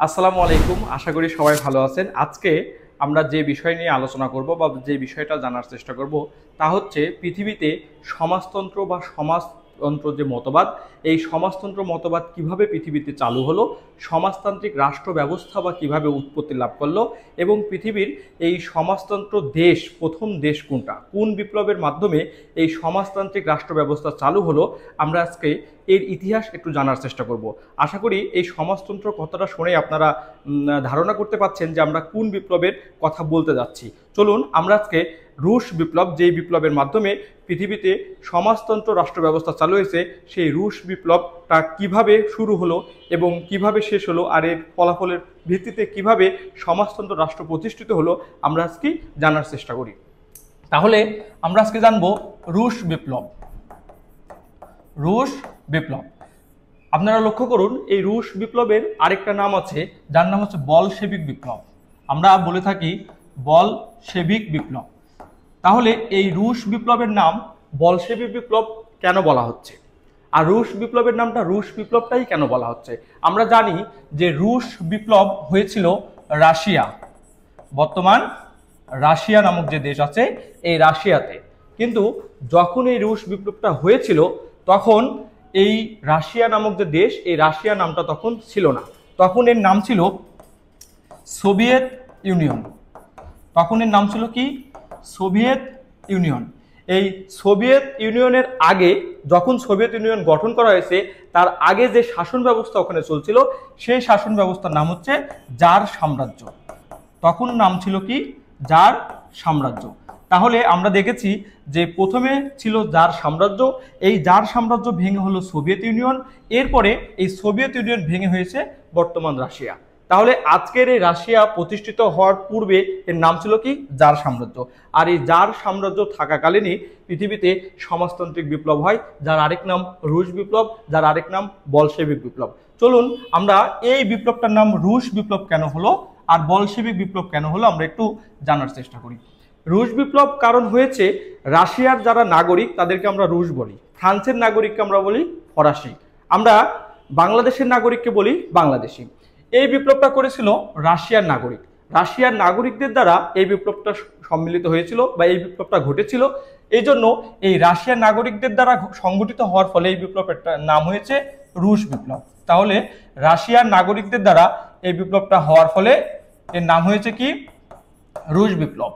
আসসালামু আলাইকুম। আশা করি সবাই ভালো আছেন। আজকে আমরা যে বিষয় নিয়ে আলোচনা করব বা যে বিষয়টা জানার চেষ্টা করব তা হচ্ছে পৃথিবীতে সমাজতন্ত্র বা সমাজতন্ত্র যে মতবাদ, এই সমাজতন্ত্র মতবাদ কিভাবে পৃথিবীতে চালু হলো, সমাজতান্ত্রিক রাষ্ট্র ব্যবস্থা বা কিভাবে উৎপত্তি লাভ করলো এবং পৃথিবীর এই সমাজতন্ত্র দেশ প্রথম দেশ কোনটা, কোন বিপ্লবের মাধ্যমে এই সমাজতান্ত্রিক রাষ্ট্র ব্যবস্থা চালু হলো, আমরা আজকে এর ইতিহাস একটু জানার চেষ্টা করব। আশা করি এই সমাজতন্ত্র কথাটা শুনে আপনারা ধারণা করতে পারছেন যে আমরা কোন বিপ্লবের কথা বলতে যাচ্ছি। চলুন আমরা আজকে রুশ বিপ্লব, যেই বিপ্লবের মাধ্যমে পৃথিবীতে সমাজতন্ত্র রাষ্ট্র ব্যবস্থা চালু হয়েছে, সেই রুশ বিপ্লবটা কিভাবে শুরু হলো এবং কিভাবে শেষ হলো, আর এর ফলাফলের ভিত্তিতে কিভাবে সমাজতন্ত্র রাষ্ট্র প্রতিষ্ঠিত হলো, আমরা আজকে জানার চেষ্টা করি। তাহলে আমরা আজকে জানবো রুশ বিপ্লব। রুশ বিপ্লব, আপনারা লক্ষ্য করুন এই রুশ বিপ্লবের আরেকটা নাম আছে যার নাম হচ্ছে বলশেভিক বিপ্লব। আমরা বলে থাকি বলশেভিক বিপ্লব। তাহলে এই রুশ বিপ্লবের নাম বলশেভিক বিপ্লব কেন বলা হচ্ছে, আর রুশ বিপ্লবের নামটা রুশ বিপ্লবটাই কেন বলা হচ্ছে? আমরা জানি যে রুশ বিপ্লব হয়েছিল রাশিয়া, বর্তমান রাশিয়া নামক যে দেশ আছে এই রাশিয়াতে। কিন্তু যখন এই রুশ বিপ্লবটা হয়েছিল তখন এই রাশিয়া নামক যে দেশ, এই রাশিয়া নামটা তখন ছিল না, তখন এর নাম ছিল সোভিয়েত ইউনিয়ন। তখন এর নাম ছিল কি? Soviet union. এই সোভিয়েত ইউনিয়নের আগে, যখন সোভিয়েত ইউনিয়ন গঠন করা হয়েছে তার আগে যে শাসন ব্যবস্থা ওখানে চলছিল সেই শাসন ব্যবস্থার নাম হচ্ছে জার সাম্রাজ্য। তখন নাম ছিল কি? জার সাম্রাজ্য। তাহলে আমরা দেখেছি যে প্রথমে ছিল জার সাম্রাজ্য, এই জার সাম্রাজ্য ভেঙে হলো সোভিয়েত ইউনিয়ন, এরপরে এই সোভিয়েত ইউনিয়ন ভেঙে হয়েছে বর্তমান রাশিয়া। তাহলে আজকের এই রাশিয়া প্রতিষ্ঠিত হওয়ার পূর্বে এর নাম ছিল কি? জার সাম্রাজ্য। আর এই জার সাম্রাজ্য থাকাকালীনই পৃথিবীতে সমাজতান্ত্রিক বিপ্লব হয়, যার আরেক নাম রুশ বিপ্লব, যার আরেক নাম বলশেভিক বিপ্লব। চলুন আমরা এই বিপ্লবটার নাম রুশ বিপ্লব কেন হলো আর বলশেভিক বিপ্লব কেন হলো আমরা একটু জানার চেষ্টা করি। রুশ বিপ্লব কারণ হয়েছে রাশিয়ার যারা নাগরিক তাদেরকে আমরা রুশ বলি, ফ্রান্সের নাগরিককে আমরা বলি ফরাসি, আমরা বাংলাদেশের নাগরিককে বলি বাংলাদেশি। এই বিপ্লবটা করেছিল রাশিয়ার নাগরিক। রাশিয়ার নাগরিকদের দ্বারা এই বিপ্লবটা সম্মিলিত হয়েছিল বা এই বিপ্লবটা ঘটেছিল। এই জন্য এই রাশিয়ার নাগরিকদের দ্বারা সংগঠিত হওয়ার ফলে এই বিপ্লবের নাম হয়েছে রুশ বিপ্লব। তাহলে রাশিয়ার নাগরিকদের দ্বারা এই বিপ্লবটা হওয়ার ফলে এর নাম হয়েছে কি? রুশ বিপ্লব।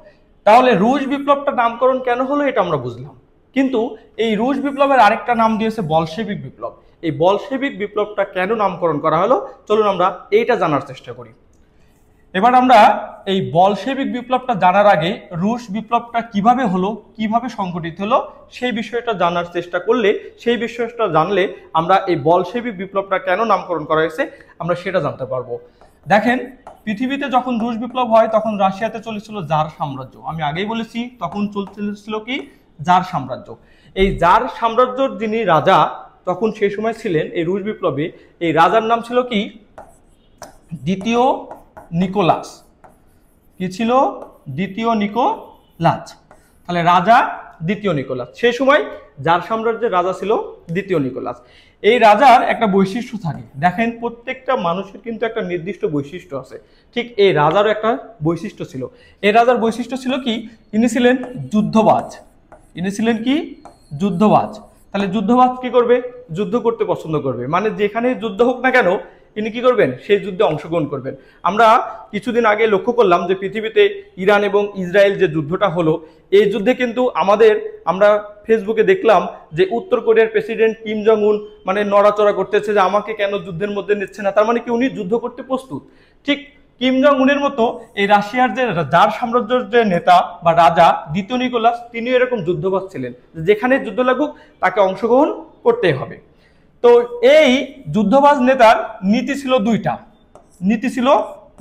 তাহলে রুশ বিপ্লবটা নামকরণ কেন হলো এটা আমরা বুঝলাম, কিন্তু এই রুশ বিপ্লবের আরেকটা নাম দিয়েছে বলশেভিক বিপ্লব। এই বলশেভিক বিপ্লবটা কেন নামকরণ করা হলো চলুন আমরা এইটা জানার চেষ্টা করি। এবার আমরা এই বলশেভিক বিপ্লবটা জানার আগে রুশ বিপ্লবটা কিভাবে হলো, কিভাবে সংগঠিত হলো সেই বিষয়টা জানার চেষ্টা করলে, সেই বিষয়টা জানলে আমরা এই বলশেভিক বিপ্লবটা কেন নামকরণ করা হয়েছে আমরা সেটা জানতে পারবো। দেখেন, পৃথিবীতে যখন রুশ বিপ্লব হয় তখন রাশিয়াতে চলেছিল জার সাম্রাজ্য। আমি আগেই বলেছি তখন চলছিল কি? জার সাম্রাজ্য। এই জার সাম্রাজ্যর যিনি রাজা তখন সেই সময় ছিলেন এই রুশ বিপ্লবে, এই রাজার নাম ছিল কি? দ্বিতীয় নিকোলাস। কি ছিল? দ্বিতীয় নিকোলাস। তাহলে রাজা দ্বিতীয় নিকোলাস, সেই সময় জার সাম্রাজ্যের রাজা ছিল দ্বিতীয় নিকোলাস। এই রাজার একটা বৈশিষ্ট্য থাকে, দেখেন প্রত্যেকটা মানুষের কিন্তু একটা নির্দিষ্ট বৈশিষ্ট্য আছে, ঠিক এই রাজারও একটা বৈশিষ্ট্য ছিল। এই রাজার বৈশিষ্ট্য ছিল কি? ইনি ছিলেন যুদ্ধবাজ। ইনি ছিলেন কি? যুদ্ধবাজ। তাহলে যুদ্ধবাজ কি করবে? যুদ্ধ করতে পছন্দ করবে, মানে যেখানে যুদ্ধ হোক না কেন তিনি কি করবেন? সেই যুদ্ধে অংশগ্রহণ করবেন। আমরা কিছুদিন আগে লক্ষ্য করলাম যে পৃথিবীতে ইরান এবং ইসরায়েল যে যুদ্ধটা হলো, এই যুদ্ধে কিন্তু আমরা ফেসবুকে দেখলাম যে উত্তর কোরিয়ার প্রেসিডেন্ট কিম জং উন মানে নড়াচড়া করতেছে যে আমাকে কেন যুদ্ধের মধ্যে নিচ্ছে না, তার মানে কি উনি যুদ্ধ করতে প্রস্তুত। ঠিক কিম জং উনের মতো এই রাশিয়ার যে জার সাম্রাজ্যের যে নেতা বা রাজা দ্বিতীয় নিকোলাস, তিনি এরকম যুদ্ধবাজ ছিলেন, যেখানে যুদ্ধ লাগুক তাকে অংশগ্রহণ করতে হবে। তো এই যুদ্ধবাজ নেতার নীতি ছিল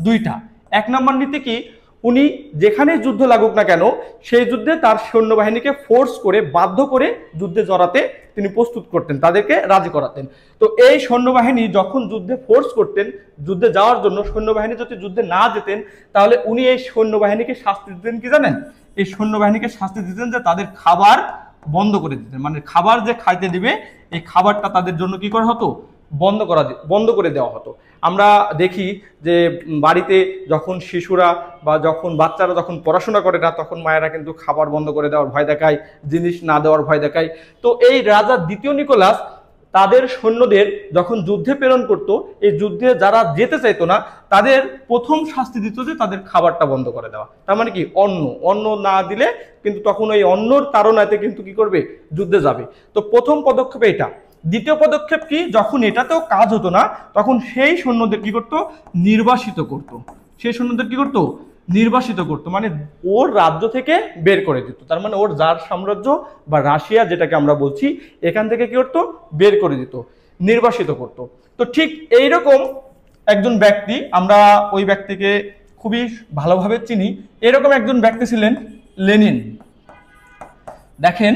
দুইটা। এক নম্বর নীতি কি? উনি যেখানে যুদ্ধ লাগুক না কেন সেই যুদ্ধে তার সৈন্যবাহিনীকে ফোর্স করে, বাধ্য করে যুদ্ধে জড়াতে তিনি প্রস্তুত করতেন, তাদেরকে রাজি করাতেন। তো এই সৈন্যবাহিনী যখন যুদ্ধে ফোর্স করতেন যুদ্ধে যাওয়ার জন্য, সৈন্যবাহিনী যদি যুদ্ধে না যেতেন তাহলে উনি এই সৈন্যবাহিনীকে শাস্তি দিতেন কি জানেন? এই সৈন্যবাহিনীকে শাস্তি দিতেন যে তাদের খাবার বন্ধ করে দিতেন, মানে খাবার যে খাইতে দিবে এই খাবারটা তাদের জন্য কি করা হতো? বন্ধ করে দেওয়া হতো। আমরা দেখি যে বাড়িতে যখন শিশুরা বা যখন বাচ্চারা যখন পড়াশোনা করে না, তখন মায়েরা কিন্তু খাবার বন্ধ করে দেওয়ার ভয় দেখায়, জিনিস না দেওয়ার ভয় দেখায়। তো এই রাজা দ্বিতীয় নিকোলাস তাদের সৈন্যদের যখন যুদ্ধে প্রেরণ করত, এই যুদ্ধে যারা যেতে চাইতো না তাদের প্রথম শাস্তি দিত যে তাদের খাবারটা বন্ধ করে দেওয়া। তার মানে কি, অন্ন না দিলে কিন্তু তখন ওই অন্নর তাড়নাতে কিন্তু কি করবে, যুদ্ধে যাবে। তো প্রথম পদক্ষেপ এটা। দ্বিতীয় পদক্ষেপ কি, যখন এটাতেও কাজ হতো না তখন সেই সৈন্যদের কি করতো, নির্বাসিত করত। সেই সৈন্যদের কি করতো, নির্বাসিত করতো, মানে ওর রাজ্য থেকে বের করে দিত। তার মানে ওর জার সাম্রাজ্য বা রাশিয়া যেটাকে আমরা বলছি, এখান থেকে কি করতো, বের করে দিত, নির্বাসিত করত। তো ঠিক এইরকম একজন ব্যক্তি, আমরা ওই ব্যক্তিকে খুবই ভালোভাবে চিনি। এরকম একজন ব্যক্তি ছিলেন লেনিন। দেখেন,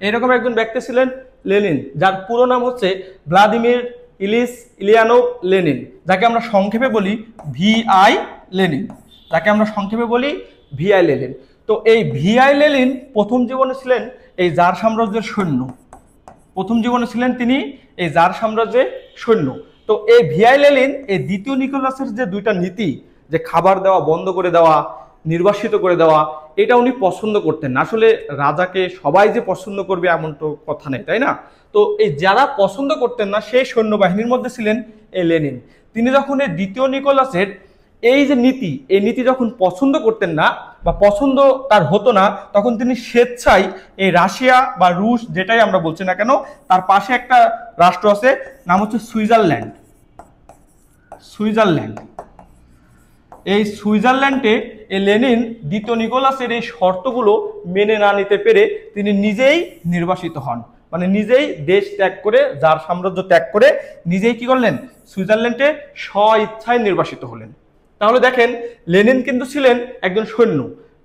এরকম একজন ব্যক্তি ছিলেন লেনিন, যার পুরো নাম হচ্ছে ভ্লাদিমির ইলিচ ইলিয়ানোভ লেনিন, যাকে আমরা সংক্ষেপে বলি ভিআই লেনিন, যাকে আমরা সংক্ষেপে বলি ভিআই লেনিন। তো এই ভিআই লেনিন প্রথম জীবনে ছিলেন এই জার সাম্রাজ্যের সৈন্য। প্রথম জীবনে ছিলেন তিনি এই জার সাম্রাজ্যের সৈন্য। তো এই ভিআই লেনিন এই দ্বিতীয় নিকোলাসের যে দুইটা নীতি, যে খাবার দেওয়া বন্ধ করে দেওয়া, নির্বাসিত করে দেওয়া, এটা উনি পছন্দ করতেন না। আসলে রাজাকে সবাই যে পছন্দ করবে এমন তো কথা নেই, তাই না? তো এই যারা পছন্দ করতেন না সেই সৈন্যবাহিনীর মধ্যে ছিলেন এই লেনিন। তিনি যখন এই দ্বিতীয় নিকোলাসের এই যে নীতি, এই নীতি যখন পছন্দ করতেন না বা পছন্দ তার হতো না, তখন তিনি স্বেচ্ছায় এই রাশিয়া বা রুশ যেটাই আমরা বলছি না কেন, তার পাশে একটা রাষ্ট্র আছে, নাম হচ্ছে সুইজারল্যান্ড। এই সুইজারল্যান্ডে এই লেনিন দ্বিতীয় নিকোলাসের এই শর্তগুলো মেনে না নিতে পেরে তিনি নিজেই নির্বাসিত হন। মানে নিজেই দেশ ত্যাগ করে, জার সাম্রাজ্য ত্যাগ করে নিজেই কি করলেন, সুইজারল্যান্ডে স্ব-ইচ্ছায় নির্বাসিত হলেন। তাহলে দেখেন, লেনিন কিন্তু ছিলেন একজন সৈন্য।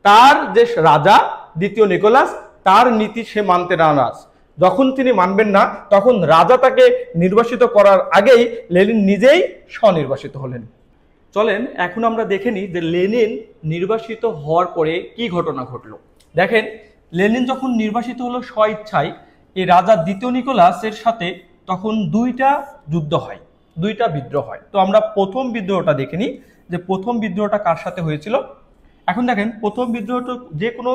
তার যে রাজা দ্বিতীয় নিকোলাস, তার নীতি সে মানতে নারাজ। যখন তিনি মানবেন না, তখন রাজা তাকে নির্বাসিত করার আগেই লেনিন নিজেই স্বনির্বাসিত হলেন। চলেন এখন আমরা দেখে নিই যে লেনিন নির্বাসিত হওয়ার পরে কি ঘটনা ঘটলো। দেখেন, লেনিন যখন নির্বাসিত হলো স্ব-ইচ্ছায়, এই রাজা দ্বিতীয় নিকোলাসের সাথে তখন দুইটা যুদ্ধ হয়, দুইটা বিদ্রোহ হয়। তো আমরা প্রথম বিদ্রোহটা দেখে নিই যে প্রথম বিদ্রোহটা কার সাথে হয়েছিল। এখন দেখেন, প্রথম বিদ্রোহটা, যে কোনো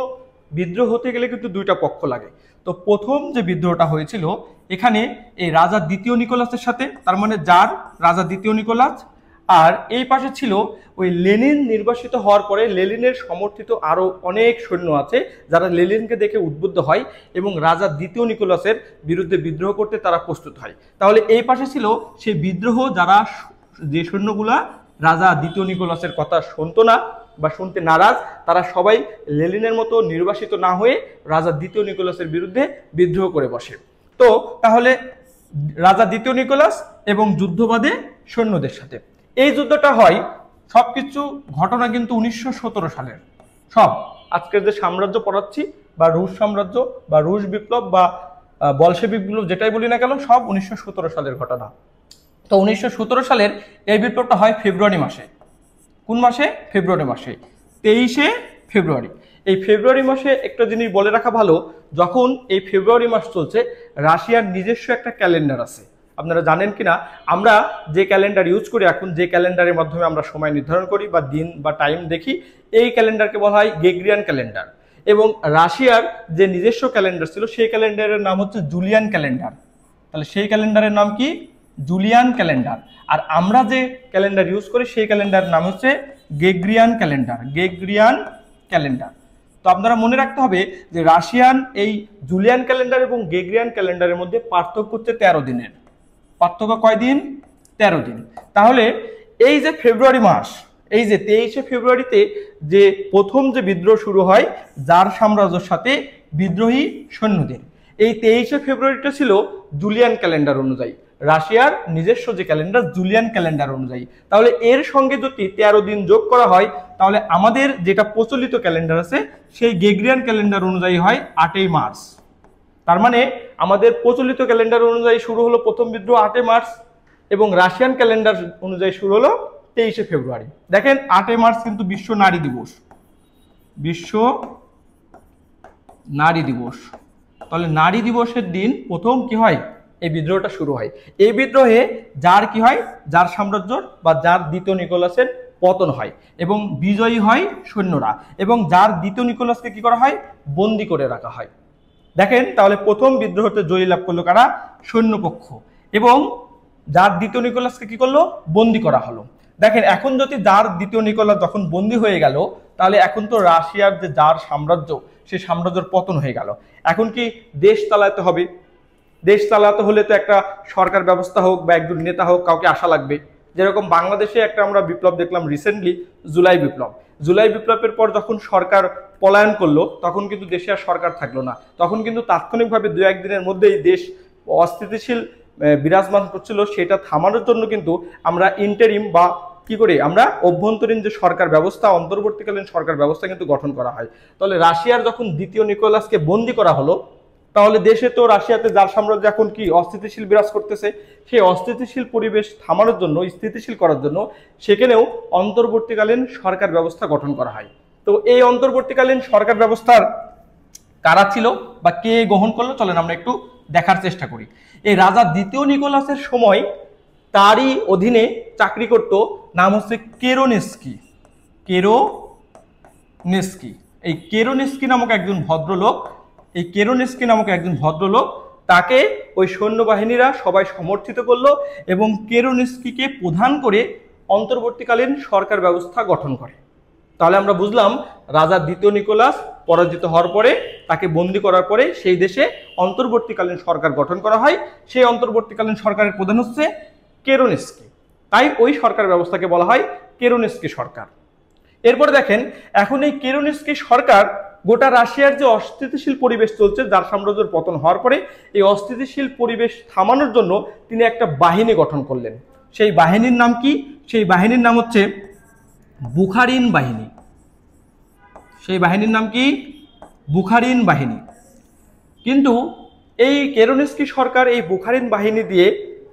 বিদ্রোহ হতে গেলে কিন্তু দুইটা পক্ষ লাগে। তো প্রথম যে বিদ্রোহটা হয়েছিল, এখানে এই রাজা দ্বিতীয় নিকোলাসের সাথে, তার মানে যার রাজা দ্বিতীয় নিকোলাস, আর এই পাশে ছিল ওই লেনিন নির্বাসিত হওয়ার পরে লেনিনের সমর্থিত আরো অনেক সৈন্য আছে, যারা লেনিনকে দেখে উদ্বুদ্ধ হয় এবং রাজা দ্বিতীয় নিকোলাসের বিরুদ্ধে বিদ্রোহ করতে তারা প্রস্তুত হয়। তাহলে এই পাশে ছিল সেই বিদ্রোহ, যারা যে সৈন্যগুলা রাজা দ্বিতীয় নিকোলাসের কথা শুনতো না বা শুনতে নারাজ, তারা সবাই লেনিনের মতো নির্বাসিত না হয়ে রাজা দ্বিতীয় নিকোলাসের বিরুদ্ধে বিদ্রোহ করে বসে। তো তাহলে রাজা দ্বিতীয় নিকোলাস এবং যুদ্ধবাদে সৈন্যদের সাথে এই যুদ্ধটা হয়। সবকিছু ঘটনা কিন্তু 1917 সালের। সব আজকের যে সাম্রাজ্য পড়াচ্ছি, বা রুশ সাম্রাজ্য বা রুশ বিপ্লব বা বলশেবিক বিপ্লব যেটাই বলি না কেন, সব 1917 সালের ঘটনা। তো 1917 সালের এই বিপ্লবটা হয় ফেব্রুয়ারি মাসে। কোন মাসে? ফেব্রুয়ারি মাসে, 23শে ফেব্রুয়ারি। এই ফেব্রুয়ারি মাসে একটা জিনিস বলে রাখা ভালো, যখন এই ফেব্রুয়ারি মাস চলছে, রাশিয়ার নিজস্ব একটা ক্যালেন্ডার আছে। আপনারা জানেন কিনা, আমরা যে ক্যালেন্ডার ইউজ করি এখন, যে ক্যালেন্ডারের মাধ্যমে আমরা সময় নির্ধারণ করি বা দিন বা টাইম দেখি, এই ক্যালেন্ডারকে বলা হয় গ্রেগরিয়ান ক্যালেন্ডার। এবং রাশিয়ার যে নিজস্ব ক্যালেন্ডার ছিল, সেই ক্যালেন্ডারের নাম হচ্ছে জুলিয়ান ক্যালেন্ডার। তাহলে সেই ক্যালেন্ডারের নাম কি? Julian calendar. আর আমরা যে ক্যালেন্ডার ইউজ করি সেই ক্যালেন্ডারের নাম হচ্ছে গ্রেগরিয়ান ক্যালেন্ডার। Gregorian calendar. তো আপনারা মনে রাখতে হবে যে রাশিয়ান এই জুলিয়ান ক্যালেন্ডার এবং গ্রেগরিয়ান ক্যালেন্ডারের মধ্যে পার্থক্য হচ্ছে 13 দিনের। পার্থক্য কয় দিন? 13 দিন। তাহলে এই যে ফেব্রুয়ারি মাস, এই যে 23শে ফেব্রুয়ারিতে যে প্রথম যে বিদ্রোহ শুরু হয় জার সাম্রাজ্যের সাথে বিদ্রোহী সৈন্যদের, এই 23শে ফেব্রুয়ারিটা ছিল জুলিয়ান ক্যালেন্ডার অনুযায়ী, রাশিয়ার নিজস্ব যে ক্যালেন্ডার জুলিয়ান ক্যালেন্ডার অনুযায়ী। তাহলে এর সঙ্গে যদি 13 দিন যোগ করা হয়, তাহলে আমাদের যেটা প্রচলিত ক্যালেন্ডার আছে সেই গ্রেগরিয়ান ক্যালেন্ডার অনুযায়ী হয় 8ই মার্চ। তার মানে আমাদের প্রচলিত ক্যালেন্ডার অনুযায়ী শুরু হলো প্রথম বিদ্রোহ 8 মার্চ, এবং রাশিয়ান ক্যালেন্ডার অনুযায়ী শুরু হলো 23শে ফেব্রুয়ারি। দেখেন, 8 মার্চ কিন্তু বিশ্ব নারী দিবস। বিশ্ব নারী দিবস। তাহলে নারী দিবসের দিন প্রথম কি হয়? এই বিদ্রোহটা শুরু হয়। এই বিদ্রোহে যার কি হয়, যার সাম্রাজ্যর বা যার দ্বিতীয় নিকোলাসের পতন হয় এবং বিজয়ী হয় সৈন্যরা, এবং যার দ্বিতীয় নিকোলাসকে কি করা হয়, বন্দী করে রাখা হয়। দেখেন তাহলে প্রথম বিদ্রোহতে জয়ী লাভ করলো কারা, সৈন্যপক্ষ, এবং যার দ্বিতীয় নিকোলাসকে কি করলো, বন্দী করা হলো। দেখেন এখন যদি যার দ্বিতীয় নিকোলাস যখন বন্দী হয়ে গেল, তাহলে এখন তো রাশিয়ার যে যার সাম্রাজ্য, সেই সাম্রাজ্যের পতন হয়ে গেল। এখন কি দেশ চালাতে হবে, দেশ চালাতে হলে তো একটা সরকার ব্যবস্থা হোক বা একজন নেতা হোক, কাউকে আসা লাগবে। যেরকম বাংলাদেশে একটা আমরা বিপ্লব দেখলাম রিসেন্টলি, জুলাই বিপ্লব। জুলাই বিপ্লবের পর যখন সরকার পলায়ন করলো, তখন কিন্তু দেশে আর সরকার থাকলো না, তখন কিন্তু তাৎক্ষণিকভাবে দু একদিনের মধ্যেই দেশ অস্থিতিশীল বিরাজমান করছিল। সেটা থামানোর জন্য কিন্তু আমরা ইন্টারিম বা কি করে আমরা অভ্যন্তরীণ যে সরকার ব্যবস্থা, অন্তর্বর্তীকালীন সরকার ব্যবস্থা কিন্তু গঠন করা হয়। তাহলে রাশিয়ার যখন দ্বিতীয় নিকোলাসকে বন্দী করা হলো, তাহলে দেশে তো রাশিয়াতে যার সাম্রাজ্য এখন কি অস্থিতিশীল বিরাজ করতেছে, সেই অস্থিতিশীল পরিবেশ থামানোর জন্য, স্থিতিশীল করার জন্য সেখানেও অন্তর্বর্তীকালীন সরকার ব্যবস্থা গঠন করা হয়। তো এই অন্তর্বর্তীকালীন সরকার ব্যবস্থার কারা ছিল বা কে গ্রহণ করলো, চলেন আমরা একটু দেখার চেষ্টা করি। এই রাজা দ্বিতীয় নিকোলাসের সময় তারই অধীনে চাকরি করত, নাম হচ্ছে কেরোনেস্কি। কেরোনেস্কি, এই কেরোনেস্কি নামক একজন ভদ্রলোক, এই কেরোনেস্কি নামক একজন ভদ্রলোক, তাকে ওই সৈন্যবাহিনীরা সবাই সমর্থিত করলো এবং কেরোনেস্কিকে প্রধান করে অন্তর্বর্তীকালীন সরকার ব্যবস্থা গঠন করে। তাহলে আমরা বুঝলাম রাজা দ্বিতীয় নিকোলাস পরাজিত হওয়ার পরে, তাকে বন্দী করার পরে সেই দেশে অন্তর্বর্তীকালীন সরকার গঠন করা হয়। সেই অন্তর্বর্তীকালীন সরকারের প্রধান হচ্ছে কেরোনেস্কি, তাই ওই সরকার ব্যবস্থাকে বলা হয় কেরোনেস্কি সরকার। এরপরে দেখেন এখন এই কেরোনেস্কি সরকার গোটা রাশিয়ার যে অস্থিতিশীল পরিবেশ চলছে, যার সাম্রাজ্যের পতন হওয়ার পরে এই অস্থিতিশীল পরিবেশ থামানোর জন্য তিনি একটা বাহিনী গঠন করলেন। সেই বাহিনীর নাম কি, সেই বাহিনীর নাম হচ্ছে বুখারিন বাহিনী। সেই বাহিনীর নাম কি, বুখারিন বাহিনী। কিন্তু এই কেরোনেস্কি সরকার এই বুখারিন বাহিনী দিয়ে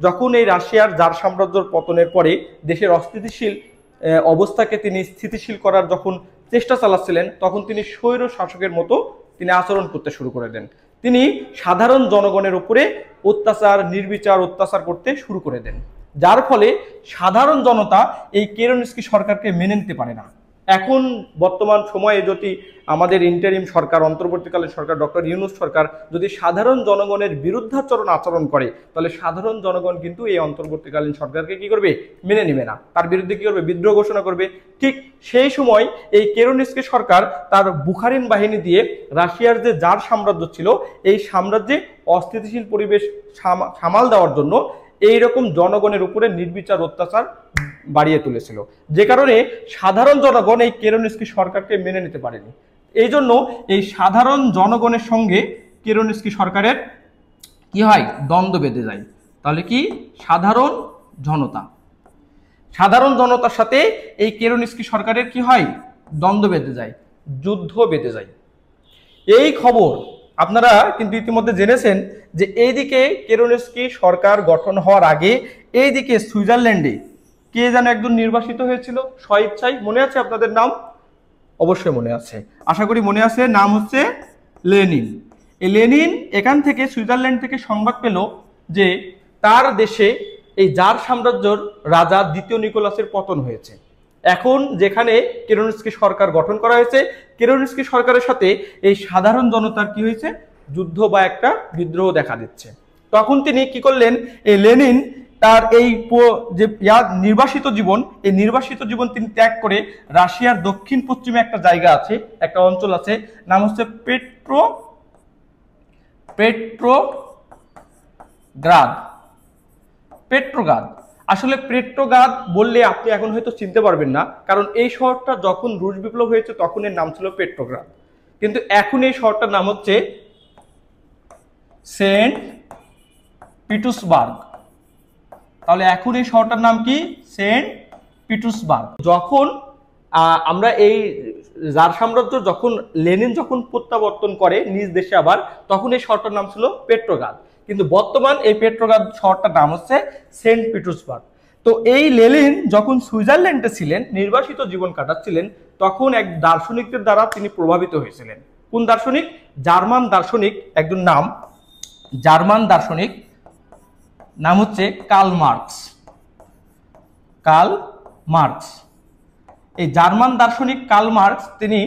যখন এই রাশিয়ার জার সাম্রাজ্যের পতনের পরে দেশের অস্থিতিশীল অবস্থাকে তিনি স্থিতিশীল করার যখন চেষ্টা চালাচ্ছিলেন, তখন তিনি স্বৈর শাসকের মতো তিনি আচরণ করতে শুরু করে দেন। তিনি সাধারণ জনগণের উপরে অত্যাচার, নির্বিচার অত্যাচার করতে শুরু করে দেন, যার ফলে সাধারণ জনতা এই কেরোনেস্কি সরকারকে মেনে নিতে পারে না। এখন বর্তমান সময়ে যদি আমাদের ইন্টারিম সরকার, অন্তর্বর্তীকালীন সরকার, ডক্টর ইউনূস সরকার যদি সাধারণ জনগণের বিরুদ্ধাচরণ আচরণ করে, তাহলে সাধারণ জনগণ কিন্তু এই অন্তর্বর্তীকালীন সরকারকে কি করবে, মেনে নেবে না, তার বিরুদ্ধে কি করবে, বিদ্রোহ ঘোষণা করবে। ঠিক সেই সময় এই কেরোনেস্কি সরকার তার বুখারিন বাহিনী দিয়ে রাশিয়ার যে জার সাম্রাজ্য ছিল, এই সাম্রাজ্যে অস্থিতিশীল পরিবেশ সামাল দেওয়ার জন্য এইরকম জনগণের উপরে নির্বিচার অত্যাচার বাড়িয়ে তুলেছিল, যে কারণে সাধারণ জনগণ এই কেরোনেস্কি সরকারকে মেনে নিতে পারেনি। এই জন্য এই সাধারণ জনগণের সঙ্গে কেরোনেস্কি সরকারের কি হয়, দ্বন্দ্ব বেঁধে যায়। তাহলে কি, সাধারণ জনতার সাথে এই কেরোনেস্কি সরকারের কি হয়, দ্বন্দ্ব বেঁধে যায়, যুদ্ধ বেঁধে যায়। এই খবর আপনারা কিন্তু ইতিমধ্যে জেনেছেন যে এইদিকে কেরোনেস্কি সরকার গঠন হওয়ার আগে এইদিকে সুইজারল্যান্ডে কে যেন একজন নির্বাসিত হয়েছিল স্বইচ্ছায়, মনে আছে আপনাদের নাম? অবশ্যই মনে আছে, আশা করি মনে আছে, নাম হচ্ছে লেনিন। এই লেনিন এখান থেকে, সুইজারল্যান্ড থেকে সংবাদ পেল যে তার দেশে এই জার সাম্রাজ্যের রাজা দ্বিতীয় নিকোলাসের পতন হয়েছে। এখন যেখানে কেরোনেস্কি সরকার গঠন করা হয়েছে, কেরোনেস্কি সরকারের সাথে এই সাধারণ জনতার কি হয়েছে, যুদ্ধ বা একটা বিদ্রোহ দেখা দিচ্ছে। তখন তিনি কি করলেন, এই লেনিন তার এই যে নির্বাসিত জীবন, এই নির্বাসিত জীবন তিনি ত্যাগ করে রাশিয়ার দক্ষিণ পশ্চিমে একটা জায়গা আছে, একটা অঞ্চল আছে, নাম হচ্ছে পেট্রোগ্রাদ। আসলে পেট্রোগ্রাদ বললে আপনি এখন হয়তো চিনতে পারবেন না, কারণ এই শহরটা যখন রুশ বিপ্লব হয়েছে তখন এর নাম ছিল পেট্রোগ্রাদ, কিন্তু এখন এই শহরটার নাম হচ্ছে সেন্ট পিটার্সবার্গ। তাহলে এখন এই শহরটার নাম কি, সেন্ট পিটার্সবার্গ। যখন আমরা এই জার সাম্রাজ্য যখন লেনিন যখন প্রত্যাবর্তন করে নিজ দেশে আবার, তখন এই শহরটার নাম ছিল পেট্রোগ্রাদ, কিন্তু বর্তমান এই পেট্রোগ্রাদ শহরটার নাম হচ্ছে সেন্ট পিটার্সবার্গ। তো এই লেনিন যখন সুইজারল্যান্ডে ছিলেন, নির্বাসিত জীবন কাটাচ্ছিলেন, তখন এক দার্শনিকদের দ্বারা তিনি প্রভাবিত হয়েছিলেন। কোন দার্শনিক? জার্মান দার্শনিক একজন নাম, জার্মান দার্শনিক নাম হচ্ছে কার্ল মার্কস। কার্ল মার্কস, এই জার্মান দার্শনিক কার্ল মার্কস তিনি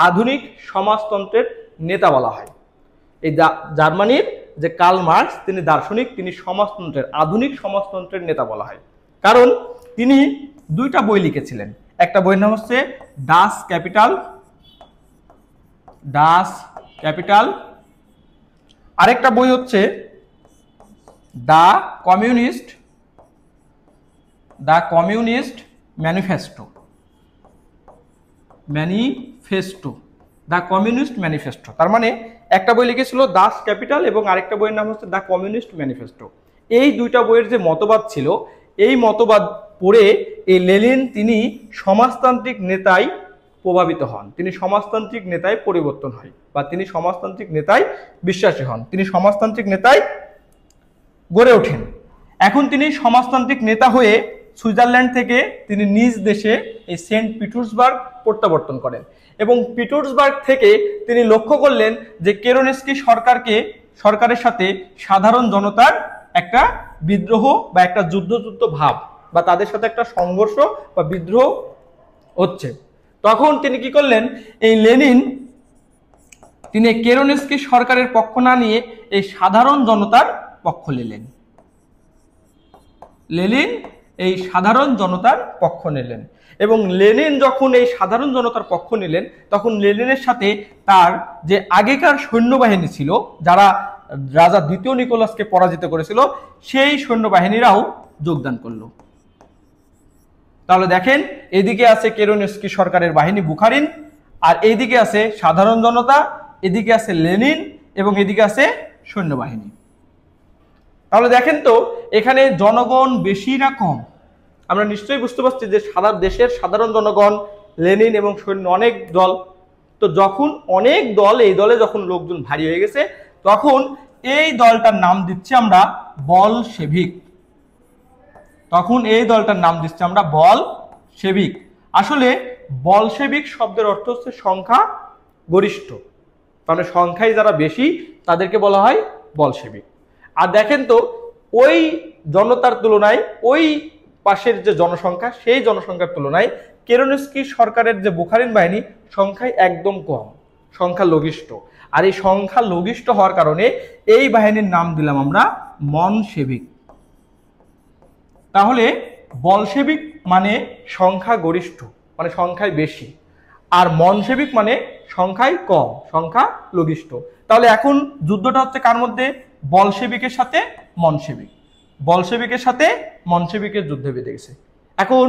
আধুনিক সমাজতন্ত্রের নেতা বলা হয়। এই জার্মানির যে কার্ল মার্কস তিনি দার্শনিক, তিনি সমাজতন্ত্রের আধুনিক সমাজতন্ত্রের নেতা বলা হয়, কারণ তিনি দুইটা বই লিখেছিলেন। একটা বইয়ের নাম হচ্ছে ডাস ক্যাপিটাল, ডাস ক্যাপিটাল, আরেকটা বই হচ্ছে the communist, the communist manifesto, manifesto, the communist manifesto. তার মানে একটা বই লিখেছিল দাস ক্যাপিটাল এবং আরেকটা বইয়ের নাম হচ্ছে দ্য কমিউনিস্ট ম্যানিফেস্টো। এই দুইটা বইয়ের যে মতবাদ ছিল, এই মতবাদ পড়ে এই লেনিন তিনি সমাজতান্ত্রিক নেতায় প্রভাবিত হন, তিনি সমাজতান্ত্রিক নেতায় পরিবর্তন হয়, বা তিনি সমাজতান্ত্রিক নেতায় বিশ্বাসী হন, তিনি সমাজতান্ত্রিক নেতায় গড়ে ওঠেন। এখন তিনি সমাজতান্ত্রিক নেতা হয়ে সুইজারল্যান্ড থেকে তিনি নিজ দেশে এই সেন্ট পিটার্সবার্গ প্রত্যাবর্তন করেন এবং পিটার্সবার্গ থেকে তিনি লক্ষ্য করলেন যে কেরেনস্কি সরকারের সাথে সাধারণ জনতার একটা বিদ্রোহ বা একটা যুদ্ধ ভাব বা তাদের সাথে একটা সংঘর্ষ বা বিদ্রোহ হচ্ছে। তখন তিনি কি করলেন, এই লেনিন তিনি কেরেনস্কি সরকারের পক্ষ না নিয়ে এই সাধারণ জনতার পক্ষ নিলেন। লেনিন এই সাধারণ জনতার পক্ষ নিলেন এবং লেনিন যখন এই সাধারণ জনতার পক্ষ নিলেন তখন লেনিনের সাথে তার যে আগেকার সৈন্যবাহিনী ছিল, যারা রাজা দ্বিতীয় নিকোলাসকে পরাজিত করেছিল, সেই সৈন্যবাহিনীরাও যোগদান করলো। তাহলে দেখেন, এদিকে আছে কেরেনস্কি সরকারের বাহিনী বুখারিন, আর এইদিকে আছে সাধারণ জনতা, এদিকে আছে লেনিন এবং এদিকে আছে সৈন্যবাহিনী। তাহলে দেখেন তো এখানে জনগণ বেশি না কম? আমরা নিশ্চয়ই বুঝতে পারছি যে সারা দেশের সাধারণ জনগণ, লেনিন এবং সৈন্য, অনেক দল। তো যখন অনেক দল, এই দলে যখন লোকজন ভারী হয়ে গেছে, তখন এই দলটার নাম দিচ্ছি আমরা বলশেভিক। তখন এই দলটার নাম দিচ্ছি আমরা বলশেভিক। আসলে বলশেভিক শব্দের অর্থ হচ্ছে সংখ্যা গরিষ্ঠ, মানে সংখ্যায় যারা বেশি তাদেরকে বলা হয় বলশেভিক। আর দেখেন তো ওই জনতার তুলনায়, ওই পাশের যে জনসংখ্যা, সেই জনসংখ্যার তুলনায় কেরেনস্কি সরকারের যে বুখারিন বাহিনী সংখ্যায় একদম কম, সংখ্যা লঘিষ্ঠ। আর এই সংখ্যা লঘিষ্ঠ হওয়ার কারণে এই বাহিনীর নাম দিলাম আমরা মনশেভিক। তাহলে বলশেভিক মানে সংখ্যা গরিষ্ঠ, মানে সংখ্যায় বেশি, আর মনশেভিক মানে সংখ্যায় কম, সংখ্যা লঘিষ্ঠ। তাহলে এখন যুদ্ধটা হচ্ছে কার মধ্যে? বলশেভিকের সাথে মনশেভিক। বলশেভিকের সাথে মনশেভিকের যুদ্ধে বেঁধে গেছে। এখন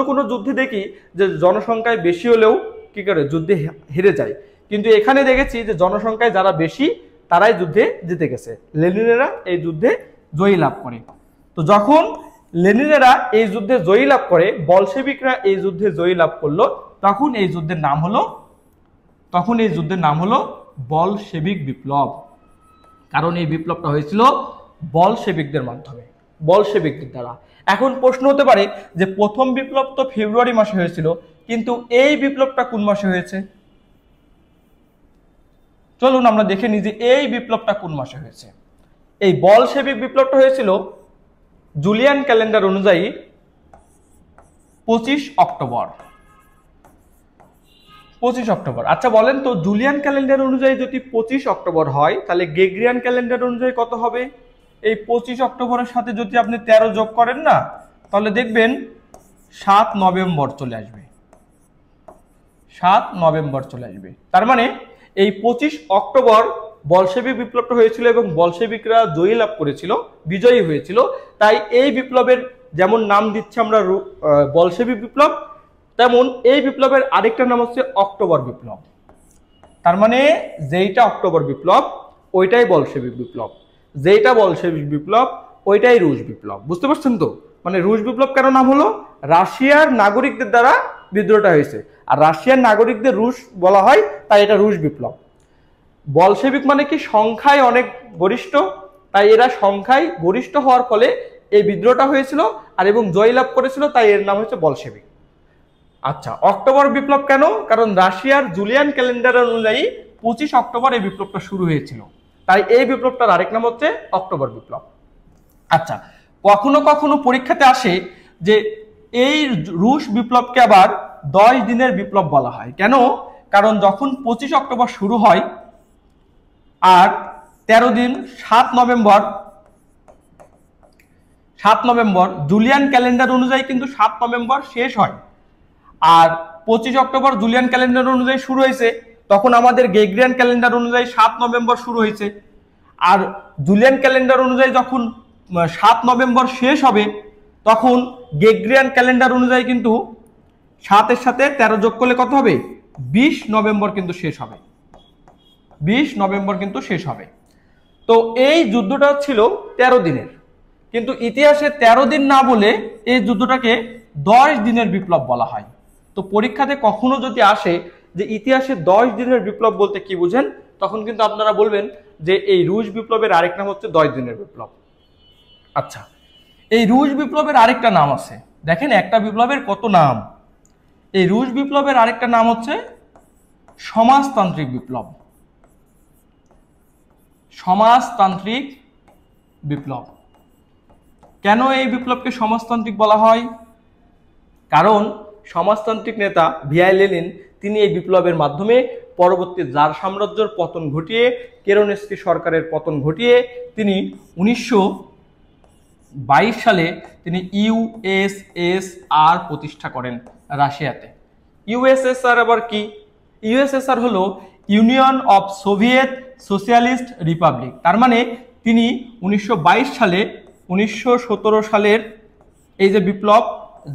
কোনো যুদ্ধে দেখি যে জনসংখ্যায় বেশি হলেও কি করে যুদ্ধে হেরে যায়, কিন্তু এখানে দেখেছি যে জনসংখ্যায় যারা বেশি তারাই যুদ্ধে জিতে গেছে, লেনিনেরা এই যুদ্ধে জয়ী লাভ করে। তো যখন লেনিনেরা এই যুদ্ধে জয়ী লাভ করে, বলশেভিকরা এই যুদ্ধে জয়ী লাভ করলো, তখন এই যুদ্ধের নাম হলো বলশেভিক বিপ্লব। কারণ এই বিপ্লবটা হয়েছিল বলশেভিকদের মাধ্যমে, বলশেভিকদের দ্বারা। এখন প্রশ্ন হতে পারে যে প্রথম বিপ্লব তো ফেব্রুয়ারি মাসে হয়েছিল, কিন্তু এই বিপ্লবটা কোন মাসে হয়েছে? চলুন আমরা দেখে নিই যে এই বিপ্লবটা কোন মাসে হয়েছে। এই বলশেভিক বিপ্লবটা হয়েছিল জুলিয়ান ক্যালেন্ডার অনুযায়ী 25 অক্টোবর। 25 অক্টোবর। আচ্ছা বলেন তো, জুলিয়ান ক্যালেন্ডার অনুযায়ী যদি 25 অক্টোবর হয়, তাহলে গ্রেগরিয়ান ক্যালেন্ডার অনুযায়ী কত হবে? এই 25 অক্টোবরের সাথে যদি আপনি 13 যোগ করেন না, তাহলে দেখবেন 7 নভেম্বর চলে আসবে। 7 নভেম্বর চলে আসবে। তার মানে এই 25 অক্টোবর বলশেভিক বিপ্লবটা হয়েছিল এবং বলশেভিকরা জয়ী লাভ করেছিল, বিজয়ী হয়েছিল। তাই এই বিপ্লবের যেমন নাম দিচ্ছে আমরা বলশেভিক বিপ্লব, তেমন এই বিপ্লবের আরেকটা নাম হচ্ছে অক্টোবর বিপ্লব। তার মানে যেইটা অক্টোবর বিপ্লব ওইটাই বলশেভিক বিপ্লব, যেইটা বলশেভিক বিপ্লব ওইটাই রুশ বিপ্লব। বুঝতে পারছেন তো? মানে রুশ বিপ্লব কেন নাম হলো? রাশিয়ার নাগরিকদের দ্বারা বিদ্রোহটা হয়েছে, আর রাশিয়ার নাগরিকদের রুশ বলা হয়, তাই এটা রুশ বিপ্লব। বলশেভিক মানে কি? সংখ্যায় অনেক গরিষ্ঠ, তাই এরা সংখ্যায় গরিষ্ঠ হওয়ার ফলে এই বিদ্রোহটা হয়েছিল আর এবং জয়লাভ করেছিল, তাই এর নাম হচ্ছে বলশেভিক। আচ্ছা, অক্টোবর বিপ্লব কেন? কারণ রাশিয়ার জুলিয়ান ক্যালেন্ডার অনুযায়ী 25 অক্টোবর এই বিপ্লবটা শুরু হয়েছিল, তাই এই বিপ্লবটার আরেক নাম হচ্ছে অক্টোবর বিপ্লব। আচ্ছা, কখনো কখনো পরীক্ষাতে আসে যে এই রুশ বিপ্লবকে আবার 10 দিনের বিপ্লব বলা হয়। কেন? কারণ যখন 25 অক্টোবর শুরু হয় আর 13 দিন 7 নভেম্বর জুলিয়ান ক্যালেন্ডার অনুযায়ী কিন্তু 7 নভেম্বর শেষ হয়, আর 25 অক্টোবর জুলিয়ান ক্যালেন্ডার অনুযায়ী শুরু হয়েছে, তখন আমাদের গ্রেগরিয়ান ক্যালেন্ডার অনুযায়ী 7 নভেম্বর শুরু হয়েছে। আর জুলিয়ান ক্যালেন্ডার অনুযায়ী যখন 7 নভেম্বর শেষ হবে, তখন গ্রেগরিয়ান ক্যালেন্ডার অনুযায়ী কিন্তু 7-এর সাথে 13 যোগ করলে কত হবে? 20 নভেম্বর কিন্তু শেষ হবে। 20 নভেম্বর কিন্তু শেষ হবে। তো এই যুদ্ধটা ছিল 13 দিনের, কিন্তু ইতিহাসে 13 দিন না বলে এই যুদ্ধটাকে 10 দিনের বিপ্লব বলা হয়। তো পরীক্ষাতে কখনো যদি আসে যে ইতিহাসে 10 দিনের বিপ্লব বলতে কি বুঝেন, তখন কিন্তু আপনারা বলবেন যে এই রুশ বিপ্লবের আরেক নাম হচ্ছে 10 দিনের বিপ্লব। আচ্ছা, এই রুশ বিপ্লবের আরেকটা নাম আছে। দেখেন একটা বিপ্লবের কত নাম। এই রুশ বিপ্লবের আরেকটা নাম হচ্ছে সমাজতান্ত্রিক বিপ্লব। সমাজতান্ত্রিক বিপ্লব। কেন এই বিপ্লবকে সমাজতান্ত্রিক বলা হয়? কারণ সমাজতান্ত্রিক নেতা ভিয়াই লেনিন তিনি এই বিপ্লবের মাধ্যমে পরবর্তী জার সাম্রাজ্যের পতন ঘটিয়ে, কেরেনস্কি সরকারের পতন ঘটিয়ে তিনি 1922 সালে তিনি ইউএসএসআর প্রতিষ্ঠা করেন রাশিয়াতে। ইউএসএসআর আবার কি? ইউএসএসআর হলো union of Soviet socialist Republic. তার মানে তিনি 1922 সালে 1917 সালের এই যে বিপ্লব,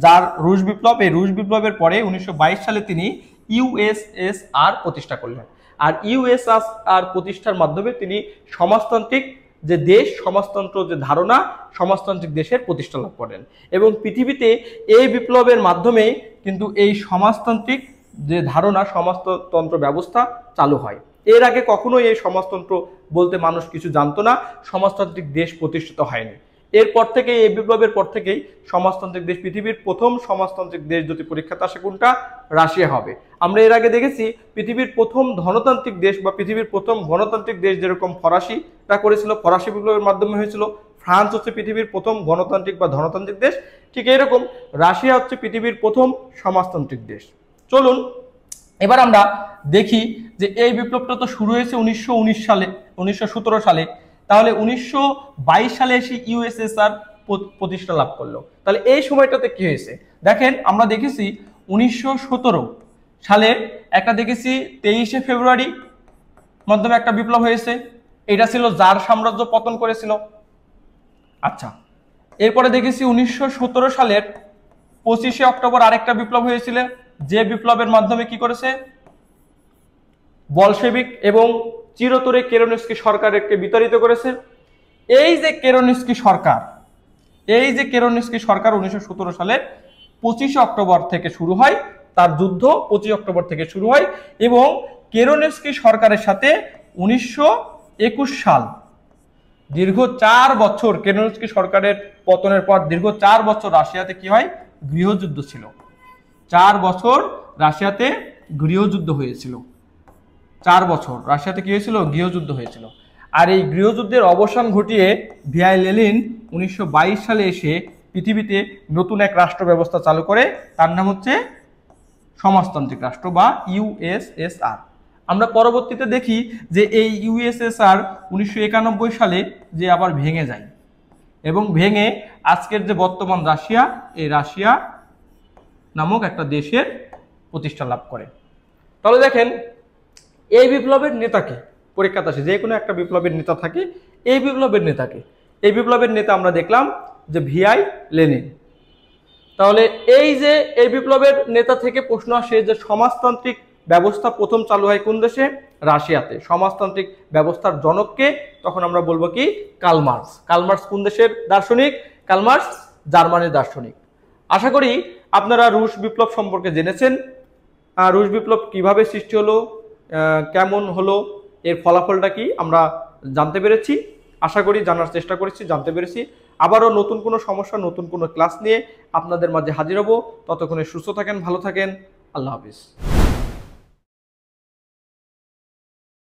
যার রুশ বিপ্লব, এই রুশ বিপ্লবের পরে 1922 সালে তিনি ইউএসএসআর প্রতিষ্ঠা করলেন। আর ইউএসএসআর প্রতিষ্ঠার মাধ্যমে তিনি সমাজতান্ত্রিক যে দেশ, সমাজতন্ত্র যে ধারণা, সমাজতান্ত্রিক দেশের প্রতিষ্ঠা লাভ করেন। এবং পৃথিবীতে এই বিপ্লবের মাধ্যমে কিন্তু এই সমাজতান্ত্রিক যে ধারণা, সমাজতন্ত্র ব্যবস্থা চালু হয়। এর আগে কখনোই এই সমাজতন্ত্র বলতে মানুষ কিছু জানতো না, সমাজতান্ত্রিক দেশ প্রতিষ্ঠিত হয়নি। এরপর থেকে, এই বিপ্লবের পর থেকেই সমাজতান্ত্রিক দেশ, পৃথিবীর প্রথম সমাজতান্ত্রিক দেশ যদি পরীক্ষাতে আসে কোনটা, রাশিয়া হবে। আমরা এর আগে দেখেছি পৃথিবীর প্রথম ধনতান্ত্রিক দেশ বা পৃথিবীর প্রথম গণতান্ত্রিক দেশ যেরকম ফরাসিরা করেছিল, ফরাসি বিপ্লবের মাধ্যমে হয়েছিল। ফ্রান্স হচ্ছে পৃথিবীর প্রথম গণতান্ত্রিক বা ধনতান্ত্রিক দেশ। ঠিক এরকম রাশিয়া হচ্ছে পৃথিবীর প্রথম সমাজতান্ত্রিক দেশ। চলুন এবার আমরা দেখি যে এই বিপ্লবটা তো শুরু হয়েছে 1919 সালে, 1917 সালে। তাহলে 1922 সালে এসে ইউএসএসআর প্রতিষ্ঠা লাভ করলো। তাহলে এই সময়টাতে কি হয়েছে দেখেন, আমরা দেখেছি 1917 সালে একটা দেখেছি 23শে ফেব্রুয়ারি মাধ্যমে একটা বিপ্লব হয়েছে। এটা ছিল জার সাম্রাজ্য পতন করেছিল। আচ্ছা, এরপরে দেখেছি 1917 সালের 25শে অক্টোবর আরেকটা বিপ্লব হয়েছিল, যে বিপ্লবের মাধ্যমে কি করেছে, বলশেভিক এবং চিরতরে কেরেনস্কি সরকারকে বিতাড়িত করেছে। এই যে কেরেনস্কি সরকার, 1917 সালের 25শে অক্টোবর থেকে শুরু হয়, তার যুদ্ধ 25 অক্টোবর থেকে শুরু হয় এবং কেরেনস্কি সরকারের সাথে 1921 সাল, দীর্ঘ 4 বছর কেরেনস্কি সরকারের পতনের পর দীর্ঘ 4 বছর রাশিয়াতে কি হয়, গৃহযুদ্ধ ছিল। 4 বছর রাশিয়াতে গৃহযুদ্ধ হয়েছিল। 4 বছর রাশিয়াতে কি হয়েছিল, গৃহযুদ্ধ হয়েছিল। আর এই গৃহযুদ্ধের অবসান ঘটিয়ে ভিয়াই লেনিন 1922 সালে এসে পৃথিবীতে নতুন এক রাষ্ট্র ব্যবস্থা চালু করে, তার নাম হচ্ছে সমাজতান্ত্রিক রাষ্ট্র বা ইউএসএসআর। আমরা পরবর্তীতে দেখি যে এই ইউএসএসআর 1991 সালে যে আবার ভেঙে যায় এবং ভেঙে আজকের যে বর্তমান রাশিয়া, এই রাশিয়া নামক একটা দেশের প্রতিষ্ঠা লাভ করে। তাহলে দেখেন এই বিপ্লবের নেতাকে পরীক্ষাতে আসে, যে কোনো একটা বিপ্লবের নেতা থাকে, এই বিপ্লবের নেতাকে, এই বিপ্লবের নেতা আমরা দেখলাম যে ভিয়াই লেনিন। তাহলে এই যে এই বিপ্লবের নেতা থেকে প্রশ্ন আসে যে সমাজতান্ত্রিক ব্যবস্থা প্রথম চালু হয় কোন দেশে, রাশিয়াতে। সমাজতান্ত্রিক ব্যবস্থার জনককে, তখন আমরা বলবো কি, কার্ল মার্কস। কার্ল মার্কস কোন দেশের দার্শনিক? কার্ল মার্কস জার্মানির দার্শনিক। আশা করি আপনারা রুশ বিপ্লব সম্পর্কে জেনেছেন। রুশ বিপ্লব কিভাবে সৃষ্টি হলো, কেমন হলো, এর ফলাফলটা কি আমরা জানতে পেরেছি। আশা করি জানার চেষ্টা করেছি, জানতে পেরেছি। আবারও নতুন কোনো সমস্যা, নতুন কোনো ক্লাস নিয়ে আপনাদের মাঝে হাজির হব। ততক্ষণে সুস্থ থাকেন, ভালো থাকেন। আল্লাহ হাফিজ।